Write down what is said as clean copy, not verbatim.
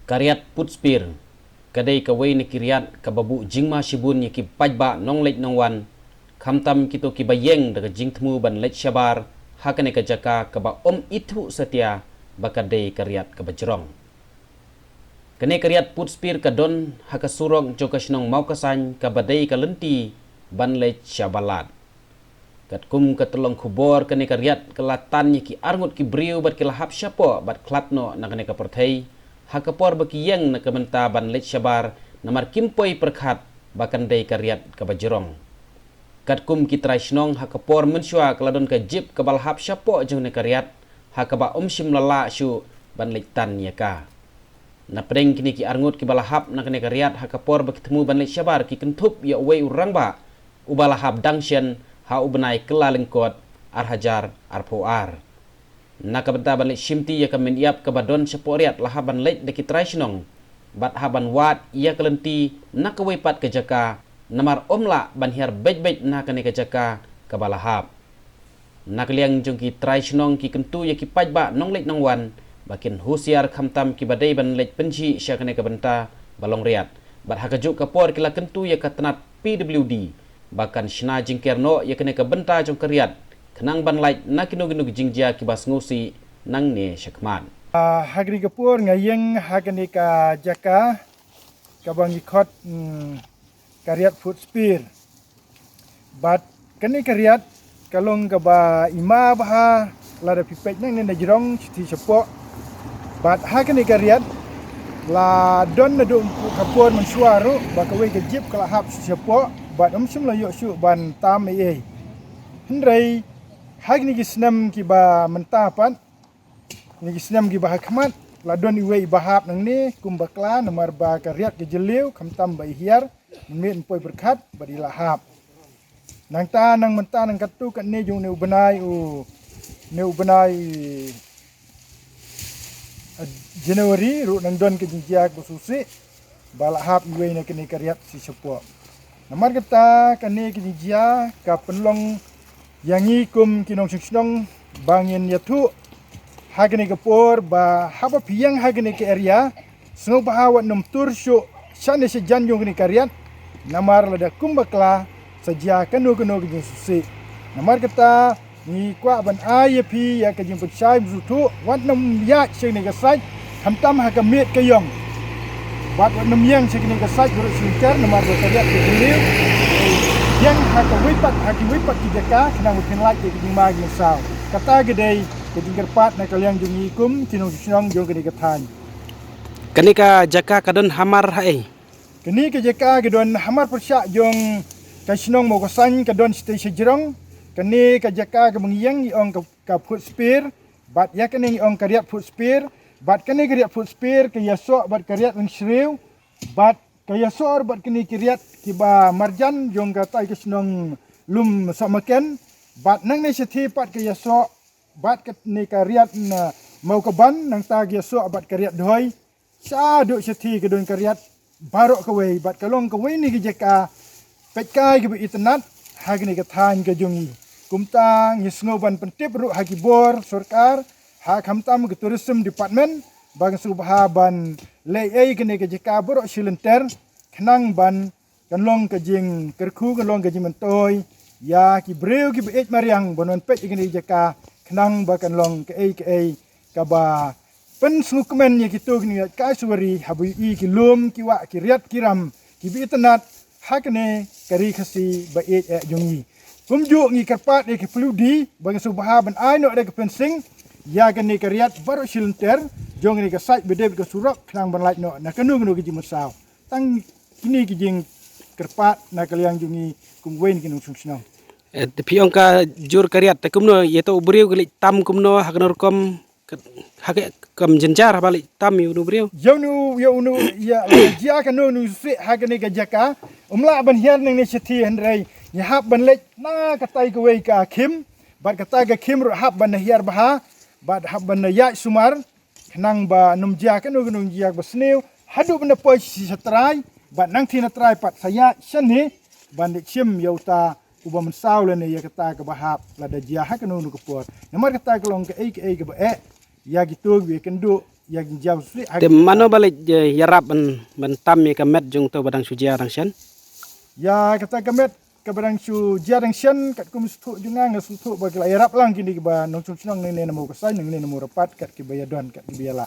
Karyat Putspir, kadai kawai ni kiryat kababu jingma shibun yaki pajba nong lech nong wan, kamtam kito kibayeng daga jingtmu ban lech syabar, hakane kajaka kaba itu setia bakadai karyat kabajrong. Kene karyat Putspir kadon hakasurong jokasnong maukasan kabadai kalenti ban lech syabalat. Kat kum katolong kubor kene karyat kelatan ki arngut ki briu bat kilahap syapo bat klatno na kene kaperthai hakapor baki yang na kamenta ban lech syabar namar kimpoi perkhat bakan dai karyat kabajrong. Kat kum ki traisnong hakapor mensua keladon ka jip kabalhap syapo jeng ne karyat hakaba umsim lala syu ban lech tan yaka. Na pedeng kini ki arngut ki balahap na kene karyat hakapor baki temu ban lech syabar ki kentup ya wei urang ba ubalahap dangsyen ha ubenai kelalengkot arhajar arpoar. Nakabenta balik shimti ya kamen iap kabadon seporiat lahaban lek deki traisnong. Bat haban wat ia kelenti nakawepat kejaka namar omla banhiar bej-bej nakane kejaka kabalahap. Nakliang jongki traisnong ki kentu ya ki pajba nong lek nong wan bakin husiar kamtam ki badai ban lek penci syakane kabenta balong riat. Bat hakajuk kapor kila kentu ya katenat PWD. Bahkan sina jingkerno ya kena kebenta jong karyat kenang ban light nakino-gino jingjia kibas ngusi nang ne syakman. Hagri kapur ngayeng hagani ka jaka kabang ikot karyat Putspir. Bat kani karyat kalong kaba ima baha lada pipet nang ne jirong ti sepok. Bat hagani karyat la don na do kapur mensuaru bakawe kejip kalahap sepok. Bat semula yuk syuk ban tam Hendrai hagni gisnam ki ba mentapat ni gisnam ki ba hakmat ladon iwe bahap nang ni kumbakla namar ba karyat ke jeliu kamtam ba hiar min poi berkat badi lahap. Nang ta nang menta nang katu kat ni jung ne ubenai Januari ru nang don ke jinjiak bususi balahap iwe na kini karyat si sepuak. Namar kata kane kinijia ka penlong yangi kum kinong siksnong bangin yatu hagane kapor ba haba piyang hagane ke area sengo bahawat nom tur syu sane sejan jong ni karyat namar lada kum bakla saja kanu ke susi. Namar kata ni kwa ban ayapi ya ke jing percaya butu wat nom ya sing ni kasai hamtam hakamit kayong. Bat nam yang sekini kesat guru singkar nomor berkarya beliau yang hakiwipat kijaka kena mungkin lagi ke magi sao kata gede ke tinggerpat na kaliang jungikum tinong sinong jong gede ketan Kani ka jaka kadon hamar hae. Kini ke jaka gedon hamar persyak jong kasinong mo kosan kadon stay sejrong kini ke jaka ke mengiang iong ka Putspir bat ya kini iong karyat Putspir. Bat kini karyat Putspir ke yasok bat karyat ng seriu bat ke yasor bat kini karyat kiba marjan jong katai kesenong lum samaken bat nang ni seti pat ke yasok bat kini karyat na mau keban nang tag yasok bat karyat doi saduk seti kedon karyat barok kawai bat kalong kawai ni kejaka petkai ke internet hagni ketan ke jongi kumtang yesngoban pentip ru hagibor sorkar hak hamtam ke tourism department bang subha ban lei kene ke jika borok silenter kenang ban kanlong ke jing kerku kanlong ke jing mentoi ya ki breu ki beet mariang bonon pet kene jika kenang ba kanlong ke kaba pen sukmen ye kitu kene ka suwari habu ki lum ki wa ki riat kiram ki bi tanat hakne kari khasi baet jongi kumju ngi karpat ki pludi bang subha ban ai no de ke pensing ya kini karyat baru silenter jong ni kasai bede ke surak kenang ban light no na kanu ke jimu saw tang kini kijing kerpat na kaliang jungi kumwen kinung sungsno Piong ka jur karyat takumno yeto briu kali tam kumno haknor kom hake kam jenjar balik tam yu briu yaunu ya jia kanu nu se hakane ka jaka umla ban hiar nang ni seti hendrai ya hab ban lek na katai ke wei ka kim bat katai ka kim ru hab ban hiar baha bat habban ya sumar kenang ba numjia kan nung jia basneu hadu benda poi si setrai bat nang tina trai pat saya seni bandik sim yauta uba mensau le ya kata ke bahap lada jia ha kan nung kepor namar kata kelong ke ba ya gitu we kendu yang jauh sulit. Te mano balik yarap ban tam ya kamet jung to badang sujia rang sian. Ya kata kemet kebarang su jarang sian kat kum sutuk jungang sutuk bagi la irap lang kini ke ba nong chung nong ne namo kasai nong ne namo rapat kat ke bayadon kat ke biala.